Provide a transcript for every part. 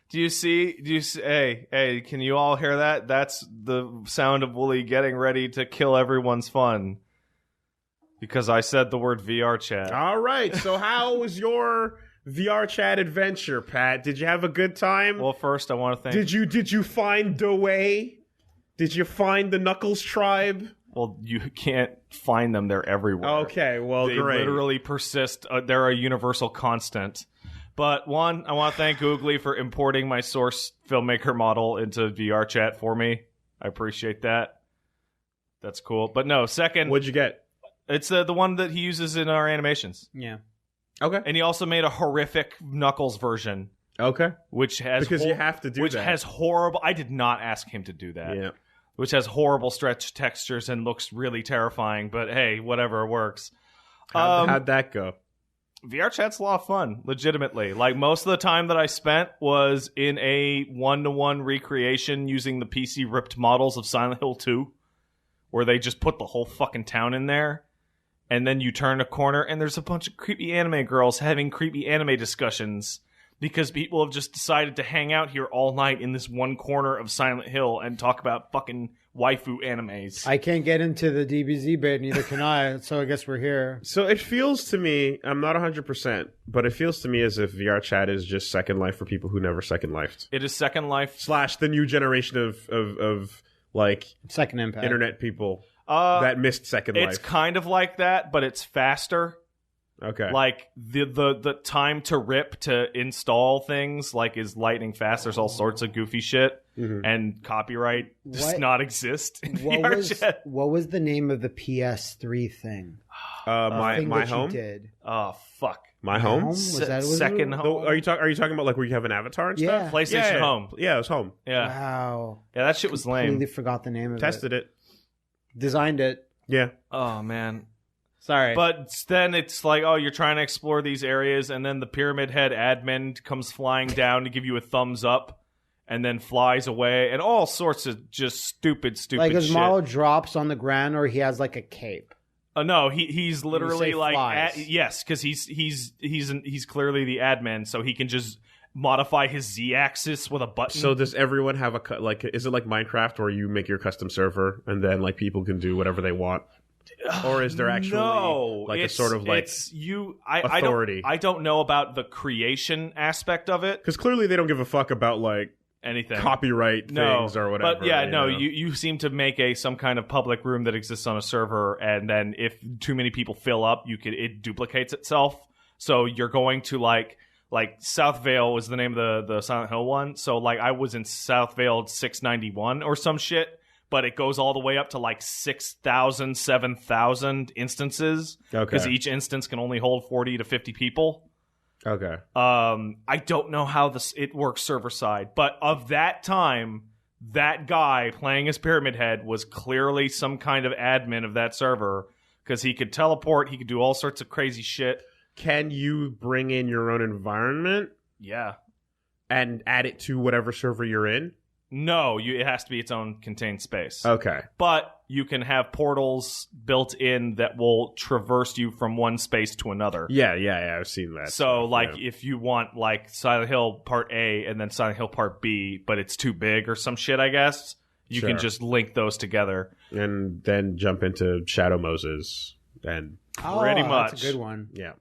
Do you see? Hey, can you all hear that? That's the sound of Wooly getting ready to kill everyone's fun. Because I said the word VRCHAT. All right. So how was your VRCHAT adventure, Pat? Did you have a good time? Well, first I want to thank... Did you find the way? Did you find the Knuckles tribe? Well, you can't find them. They're everywhere. Okay, well, they great. They literally persist. They're a universal constant. But one, I want to thank Googly for importing my source filmmaker model into VRCHAT for me. I appreciate that. That's cool. But no, second... What'd you get? It's the one that he uses in our animations. Yeah. Okay. And he also made a horrific Knuckles version. Okay. Which has... Because you have to do that. Which has horrible... I did not ask him to do that. Yeah. Which has horrible stretch textures and looks really terrifying. But hey, whatever, works. How'd that go? VRChat's a lot of fun, legitimately. Like, most of the time that I spent was in a one-to-one recreation using the PC ripped models of Silent Hill 2, where they just put the whole fucking town in there, and then you turn a corner and there's a bunch of creepy anime girls having creepy anime discussions because people have just decided to hang out here all night in this one corner of Silent Hill and talk about fucking waifu animes. I can't get into the DBZ bit, neither can I, so I guess we're here. So it feels to me, I'm not 100%, but it feels to me as if VRChat is just Second Life for people who never Second Lifed. It is Second Life. / the new generation of like, Second Impact. internet people that missed Second Life. It's kind of like that, but it's faster. Okay. Like, the time to rip to install things, like, is lightning fast. There's all sorts of goofy shit. Mm-hmm. And copyright does not exist in VRChat. What was the name of the PS3 thing? My Home? Did. Oh, fuck. My Home? Was that Second Home? Are you talking about, like, where you have an avatar and stuff? PlayStation Home. Yeah, it was Home. Yeah. Wow. Yeah, that shit was lame. Completely forgot the name of Tested it. Designed it. Yeah. Oh, man. Sorry. But then it's like, oh, you're trying to explore these areas, and then the Pyramid Head admin comes flying down to give you a thumbs up, and then flies away, and all sorts of just stupid like his shit. model drops on the ground, or he has like a cape. No, he's literally like yes, because he's clearly the admin, so he can just modify his Z-axis with a button. So does everyone have is it like Minecraft where you make your custom server and then like people can do whatever they want? Or is there actually a sort of like authority? I don't know about the creation aspect of it. Because clearly they don't give a fuck about like anything copyright things or whatever. But yeah, you seem to make some kind of public room that exists on a server, and then if too many people fill up, it duplicates itself. So you're going to like South Vale is the name of the Silent Hill one. So like I was in South Vale 691 or some shit. But it goes all the way up to like 6,000, 7,000 instances. Okay. Because each instance can only hold 40 to 50 people. Okay. I don't know how it works server side. But of that time, that guy playing as Pyramid Head was clearly some kind of admin of that server. Because he could teleport, he could do all sorts of crazy shit. Can you bring in your own environment? Yeah. And add it to whatever server you're in? No, it has to be its own contained space. Okay. But you can have portals built in that will traverse you from one space to another. Yeah, I've seen that. So, if you want, like, Silent Hill Part A and then Silent Hill Part B, but it's too big or some shit, I guess, you can just link those together. And then jump into Shadow Moses. And pretty much. That's a good one. Yeah.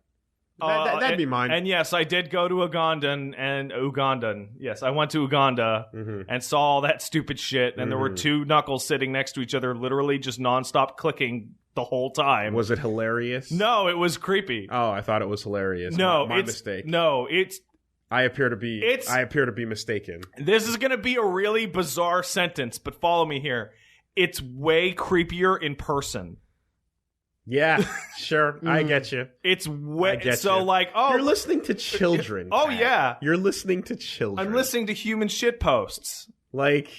That'd be mine. And yes, I did go to Ugandan. Yes, I went to Uganda and saw all that stupid shit. And there were two Knuckles sitting next to each other, literally just nonstop clicking the whole time. Was it hilarious? No, it was creepy. Oh, I thought it was hilarious. No, my mistake. No, it's. I appear to be mistaken. This is going to be a really bizarre sentence, but follow me here. It's way creepier in person. Yeah, sure. I get you. It's way so you. Like, oh, you're listening to children. Oh, Pat. yeah. You're listening to children. I'm listening to human shit posts. Like,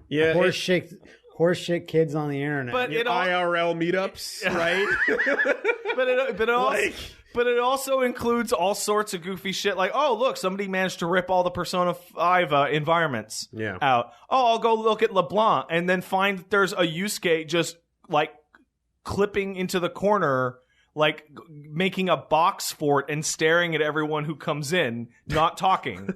yeah. Horse shit kids on the internet. But IRL meetups, right? But it also includes all sorts of goofy shit. Like, oh, look, somebody managed to rip all the Persona 5 environments out. Oh, I'll go look at LeBlanc and then find that there's a Yusuke just, like, clipping into the corner, like making a box fort and staring at everyone who comes in, not talking.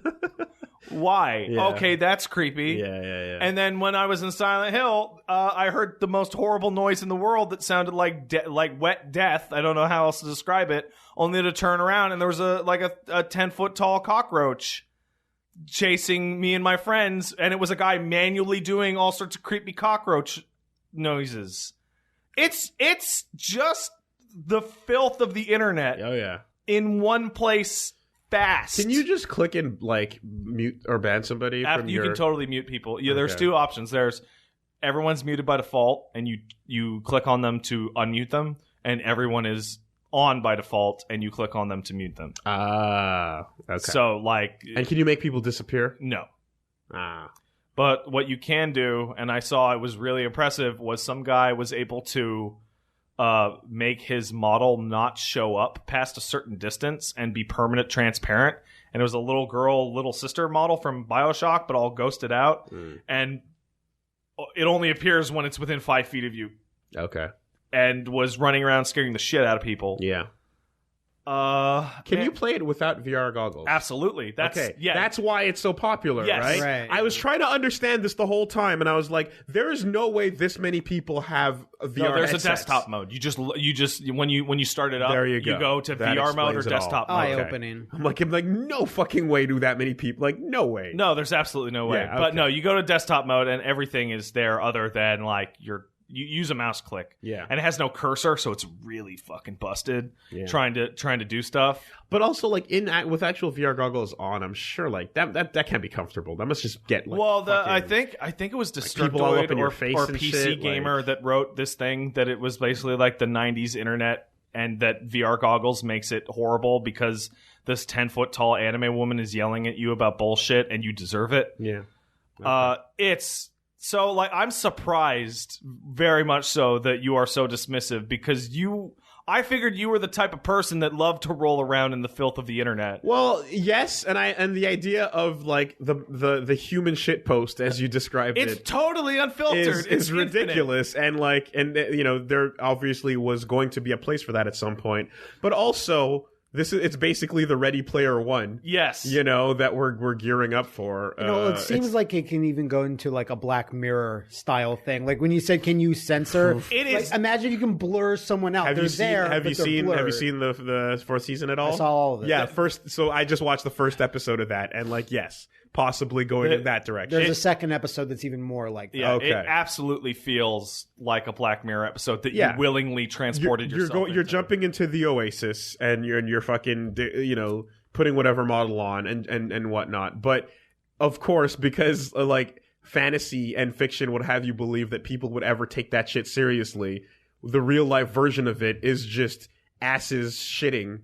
Why? Yeah. Okay, that's creepy. Yeah. And then when I was in Silent Hill, I heard the most horrible noise in the world that sounded like wet death. I don't know how else to describe it. Only to turn around and there was a 10-foot tall cockroach chasing me and my friends, and it was a guy manually doing all sorts of creepy cockroach noises. It's just the filth of the internet. Oh yeah. In one place. Fast. Can you just click and like mute or ban somebody? You can totally mute people. Yeah, there's two options. There's everyone's muted by default, and you click on them to unmute them, and everyone is on by default, and you click on them to mute them. Okay. So and can you make people disappear? No. But what you can do, and I saw it was really impressive, was some guy was able to make his model not show up past a certain distance and be permanent transparent. And it was a little sister model from BioShock, but all ghosted out. And it only appears when it's within 5 feet of you. Okay. And was running around scaring the shit out of people. Yeah. Can you play it without VR goggles? Absolutely. That's why it's so popular, right? I was trying to understand this the whole time, and I was like, there is no way this many people have a VR there's headsets. A desktop mode. You just when you start it up, there you go to that VR mode or desktop mode. Eye-opening. I'm like, no fucking way do that many people. Like, no way. No, there's absolutely no way. Yeah, okay. But no, you go to desktop mode, and everything is there other than you use a mouse click. Yeah. And it has no cursor, so it's really fucking busted trying to do stuff. But also, like, with actual VR goggles on, I'm sure, like, that can't be comfortable. That must just get, like, I think it was Destructoid or PC shit, Gamer that wrote this thing, that it was basically like the 90s internet, and that VR goggles makes it horrible because this 10-foot tall anime woman is yelling at you about bullshit, and you deserve it. Yeah. Okay. So, I'm surprised, very much so, that you are so dismissive, because I figured you were the type of person that loved to roll around in the filth of the internet. Well, yes, and the idea of, like, the human shitpost, as you described it's totally unfiltered. It's ridiculous, and there obviously was going to be a place for that at some point, but also it's basically the Ready Player One. Yes. That we're gearing up for. It seems like it can even go into like a Black Mirror style thing. Like when you said, can you censor? It is. Imagine you can blur someone out. Have you seen the fourth season at all? I saw all of it. Yeah, so I just watched the first episode of that, and yes, possibly going in that direction. There's a second episode that's even more like that. Yeah, okay. It absolutely feels like a Black Mirror episode that you willingly transported yourself. You're jumping into the Oasis, and you're fucking putting whatever model on and whatnot. But of course, because fantasy and fiction would have you believe that people would ever take that shit seriously, the real life version of it is just asses shitting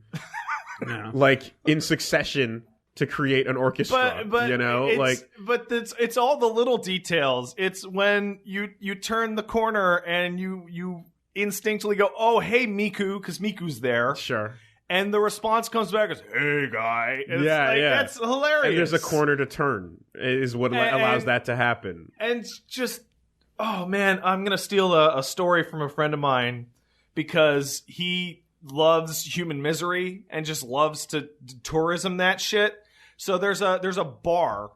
in succession to create an orchestra. But it's all the little details. It's when you turn the corner and you instinctively go, oh, hey, Miku, because Miku's there. Sure. And the response comes back as, hey, guy. And that's hilarious. And there's a corner to turn is what allows that to happen. And just, oh, man, I'm going to steal a story from a friend of mine, because he loves human misery and just loves to tourism that shit. So there's a bar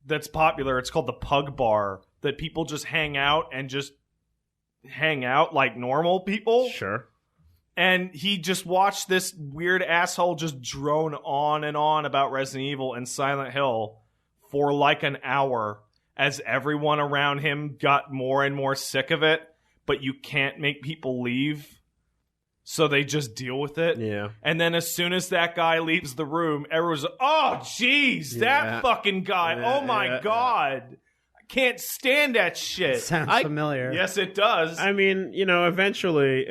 that's popular. It's called the Pug Bar, that people just hang out like normal people. Sure. And he just watched this weird asshole just drone on and on about Resident Evil and Silent Hill for like an hour, as everyone around him got more and more sick of it, but you can't make people leave. So they just deal with it. Yeah. And then as soon as that guy leaves the room, everyone's like, oh, jeez, that fucking guy. Oh, my God. I can't stand that shit. Sounds familiar. Yes, it does. I mean, eventually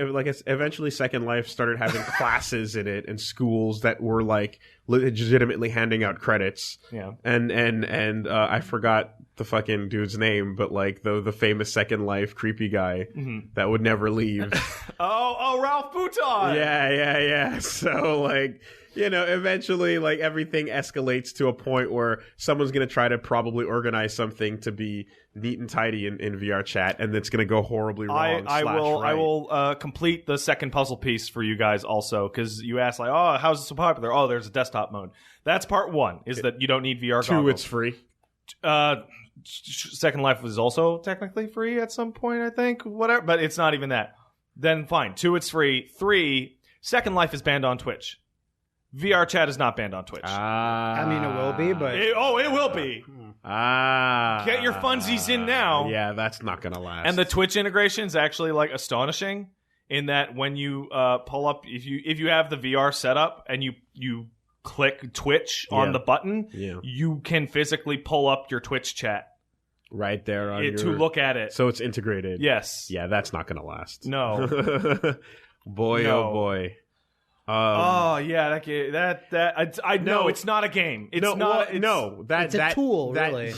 Second Life started having classes in it and schools that were legitimately handing out credits. Yeah. And I forgot the fucking dude's name, but the famous Second Life creepy guy that would never leave. oh, Ralph Bouton. Yeah. So eventually, like, everything escalates to a point where someone's going to try to probably organize something to be neat and tidy in VRCHAT, and it's going to go horribly wrong. I will complete the second puzzle piece for you guys also, because you asked, like, oh, how's it so popular? Oh, there's a desktop mode. That's part one, is that you don't need VR goggles. 2, it's free. Second Life was also technically free at some point, I think. Whatever, but it's not even that. Then fine. 2, it's free. 3, Second Life is banned on Twitch. VRCHAT is not banned on Twitch. I mean, it will be, but... It will be. Get your funsies in now. Yeah, that's not going to last. And the Twitch integration is actually, like, astonishing in that when you pull up... If you have the VR setup and you click Twitch on the button, you can physically pull up your Twitch chat. Right there on to look at it. So it's integrated. Yes. Yeah, that's not going to last. No. Boy, no. Oh boy. I know it's not a game. It's it's a tool, really.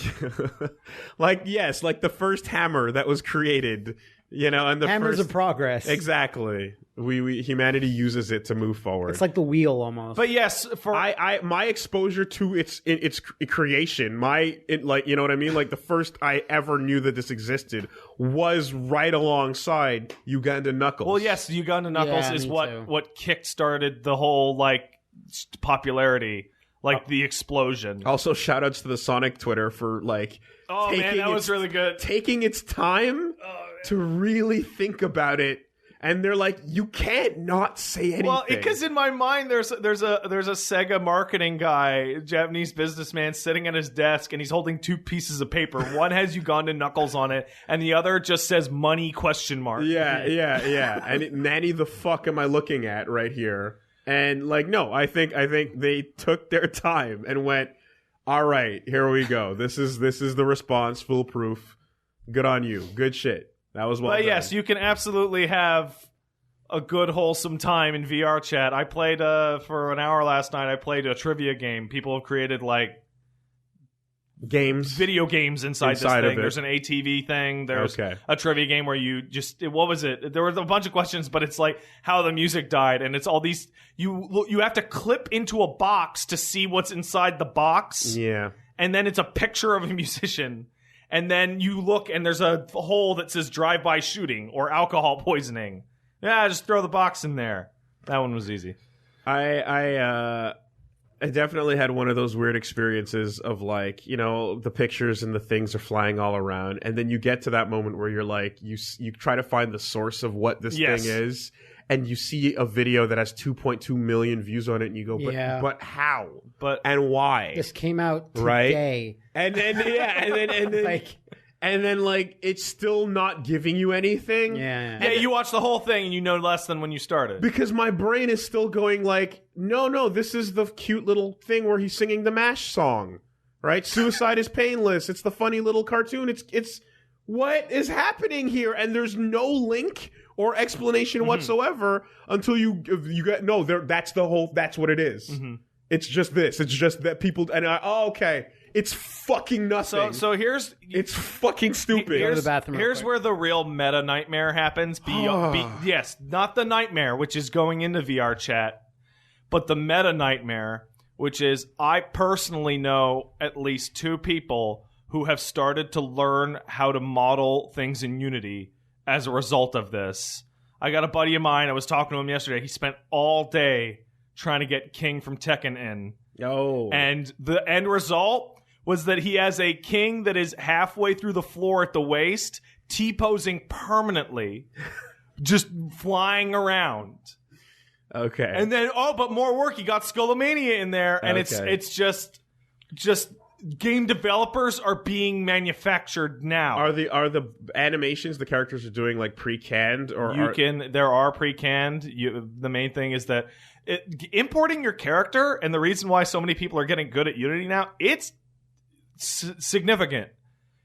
Like, yes, like the first hammer that was created, and the hammers of progress. Exactly. Humanity uses it to move forward. It's like the wheel almost. But yes, for my exposure to its creation, like, you know what I mean? Like, the first I ever knew that this existed was right alongside Uganda Knuckles. Well, yes, Uganda Knuckles is what kick-started the whole, like, popularity, like the explosion. Also, shout-outs to the Sonic Twitter for, like... Oh, man, that was really good. Taking its time to really think about it. And they're like, you can't not say anything. Well, because in my mind, there's a Sega marketing guy, Japanese businessman, sitting at his desk, and he's holding 2 pieces of paper. One has Uganda Knuckles on it, and the other just says money ? Yeah. And nanny the fuck am I looking at right here? And like, no, I think they took their time and went, all right, here we go. This is the response, foolproof. Good on you. Good shit. That was well done. Yes, you can absolutely have a good, wholesome time in VRCHAT. I played, for an hour last night, I played a trivia game. People have created, like, video games inside this thing. There's an ATV thing. There's a trivia game where you just... What was it? There was a bunch of questions, but it's like how the music died, and it's all these... You have to clip into a box to see what's inside the box. Yeah. And then it's a picture of a musician. And then you look, and there's a hole that says drive-by shooting or alcohol poisoning. Yeah, just throw the box in there. That one was easy. I definitely had one of those weird experiences of, like, the pictures and the things are flying all around, and then you get to that moment where you're like, you try to find the source of what this thing is, and you see a video that has 2.2 million views on it, and you go, but how? And why? This came out today. Right? And then and then like it's still not giving you anything. Yeah, you watch the whole thing and you know less than when you started. Because my brain is still going like, no, this is the cute little thing where he's singing the MASH song, right? Suicide is painless. It's the funny little cartoon. It's what is happening here? And there's no link or explanation whatsoever until you get that's what it is. Mm-hmm. It's just this. It's just that people okay. It's fucking nothing. So it's fucking stupid. Go to the bathroom. Here's where the real meta nightmare happens. Yes, not the nightmare, which is going into VRCHAT, but the meta nightmare, which is I personally know at least 2 people who have started to learn how to model things in Unity as a result of this. I got a buddy of mine. I was talking to him yesterday. He spent all day trying to get King from Tekken in. Oh. And the end result was that he has a King that is halfway through the floor at the waist, T-posing permanently, just flying around. Okay. And then, but more work. He got Skullomania in there, and it's just game developers are being manufactured now. Are the animations the characters are doing like pre-canned or there are pre-canned. The main thing is that importing your character, and the reason why so many people are getting good at Unity now, it's significant.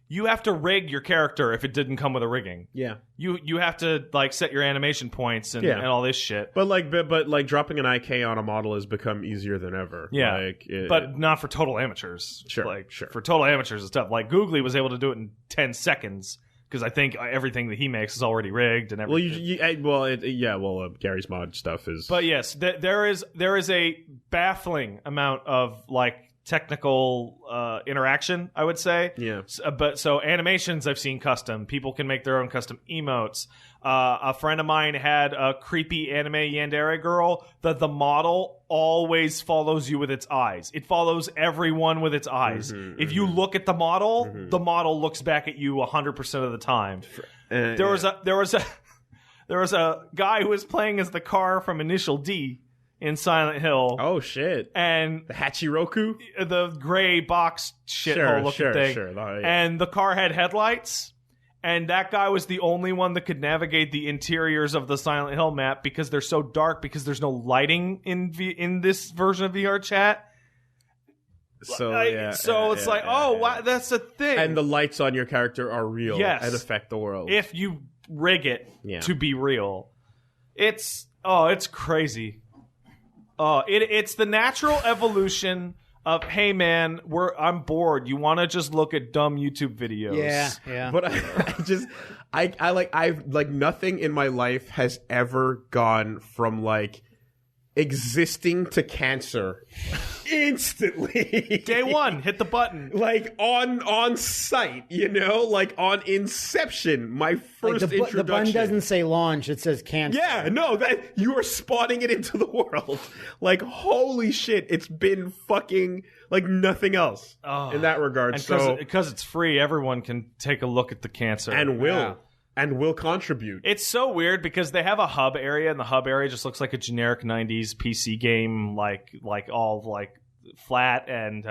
You have to rig your character if it didn't come with a rigging. Yeah. You have to like set your animation points and all this shit. But dropping an IK on a model has become easier than ever. Yeah. But not for total amateurs. Sure. For total amateurs it's tough. Like Googly was able to do it in 10 seconds because I think everything that he makes is already rigged and everything. Gary's mod stuff is. But yes, there is a baffling amount of like technical interaction, I would say. Yeah. So animations I've seen custom. People can make their own custom emotes. A friend of mine had a creepy anime yandere girl that the model always follows you with its eyes. It follows everyone with its eyes. If you look at the model, the model looks back at you 100% of the time. There was a guy who was playing as the car from Initial D in Silent Hill. Oh shit! And the Hachiroku, the gray box shithole looking thing. Sure. And the car had headlights. And that guy was the only one that could navigate the interiors of the Silent Hill map because they're so dark because there's no lighting in this version of VRCHAT. Wow, that's a thing. And the lights on your character are real and affect the world. If you rig it to be real. It's crazy. It's the natural evolution of, hey man, I'm bored. You want to just look at dumb YouTube videos? Yeah. But I've nothing in my life has ever gone from like existing to cancer instantly. Day one, hit the button. Like on site, like on inception, my first introduction. The button doesn't say launch, it says cancer. Yeah, no, that you are spawning it into the world. Like, holy shit, it's been fucking like nothing else in that regard. And because it's free, everyone can take a look at the cancer. And will contribute. It's so weird because they have a hub area, and the hub area just looks like a generic 90s PC game, like all like flat and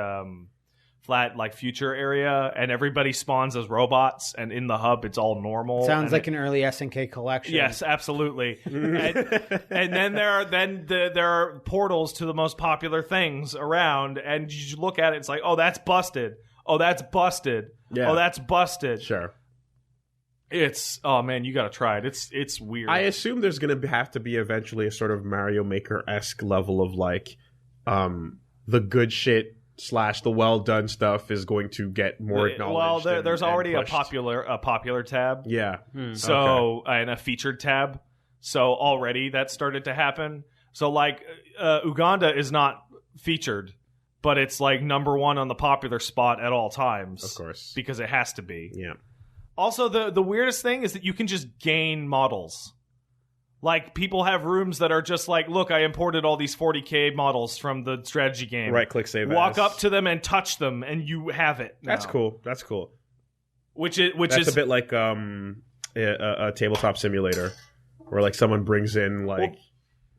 flat like future area, and everybody spawns as robots, and in the hub it's all normal. Sounds like an early SNK collection. Yes, absolutely. and then there are portals to the most popular things around, and you look at it, it's like, oh, that's busted. Oh, that's busted. Yeah. Oh, that's busted. Sure. It's man, you gotta try it. It's weird. I assume there's gonna have to be eventually a sort of Mario Maker-esque level of like the good shit / the well done stuff is going to get more acknowledged. Well, there's already a popular tab. Yeah. So and a featured tab. So already that started to happen. So like Uganda is not featured, but it's like number one on the popular spot at all times. Of course, because it has to be. Yeah. Also, the weirdest thing is that you can just gain models. Like, people have rooms that are just like, look, I imported all these 40k models from the strategy game. Right-click save Walk up to them and touch them, and you have it now. That's cool. That's cool. That's a bit like a tabletop simulator, where like someone brings in like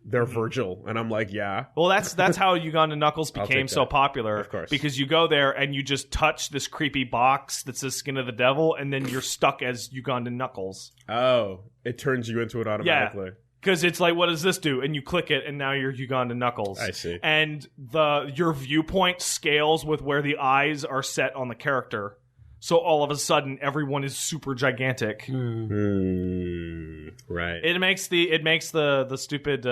their Virgil, and I'm like, yeah. Well, that's how Uganda Knuckles became so popular. Of course. Because you go there and you just touch this creepy box that says Skin of the Devil, and then you're stuck as Uganda Knuckles. Oh, it turns you into it automatically. Yeah. Because it's like, what does this do? And you click it, and now you're Uganda Knuckles. I see. And your viewpoint scales with where the eyes are set on the character. So all of a sudden, everyone is super gigantic. Right. It makes the stupid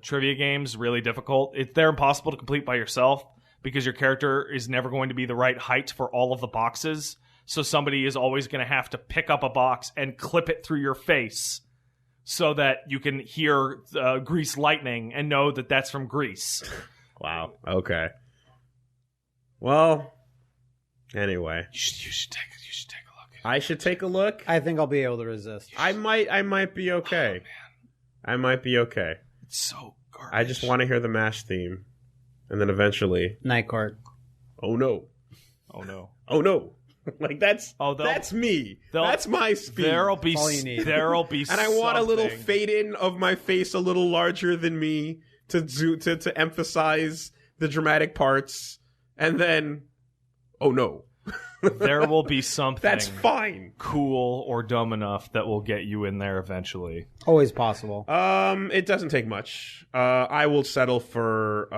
trivia games really difficult. They're impossible to complete by yourself because your character is never going to be the right height for all of the boxes. So somebody is always going to have to pick up a box and clip it through your face so that you can hear Grease lightning and know that that's from Grease. Wow. Okay. Well, anyway, you should take a look. I should take a look. I think I'll be able to resist. I might be okay. Oh, I might be okay. It's so garbage. I just want to hear the MASH theme, and then eventually, Night Court. Oh no! Oh no! Oh no! Like that's me. That's my speed. There'll be all you need. There'll be, and I want a little fade in of my face, a little larger than me, to emphasize the dramatic parts, and then, oh no. There will be something that's fine, cool or dumb enough that will get you in there eventually. Always possible. It doesn't take much. I will settle for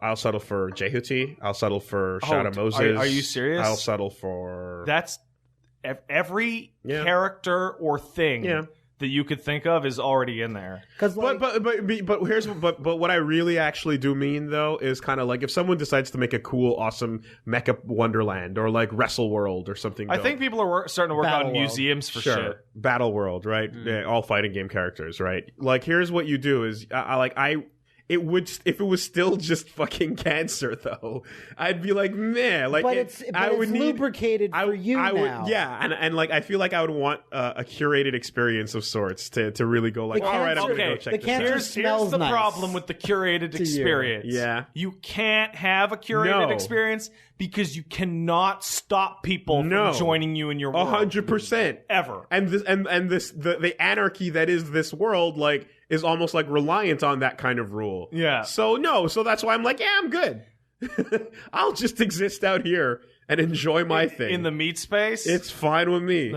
I'll settle for Jehuti. I'll settle for Shadow Moses. Are you serious? I'll settle for that's every character or thing that you could think of is already in there. Because like, but what I really actually do mean though is kind of like if someone decides to make a cool, awesome Mecha Wonderland or like Wrestle World or something. I think people are starting to work Battle on World. museums for shit. Battle World, right? Yeah, all fighting game characters, right? Like, here's what you do is, it would, if it was still just fucking cancer, though, I'd be like, meh. Like, but it's lubricated for you now. Yeah, and like, I feel like I would want a curated experience of sorts to really go like, all right, I'm gonna go check this out. Here's the problem with the curated experience. Yeah. You can't have a curated experience because you cannot stop people from joining you in your world. 100%. Ever. And the anarchy that is this world, like, is almost like reliant on that kind of rule. Yeah. So that's why I'm like, yeah, I'm good. I'll just exist out here and enjoy my thing. In the meat space? It's fine with me.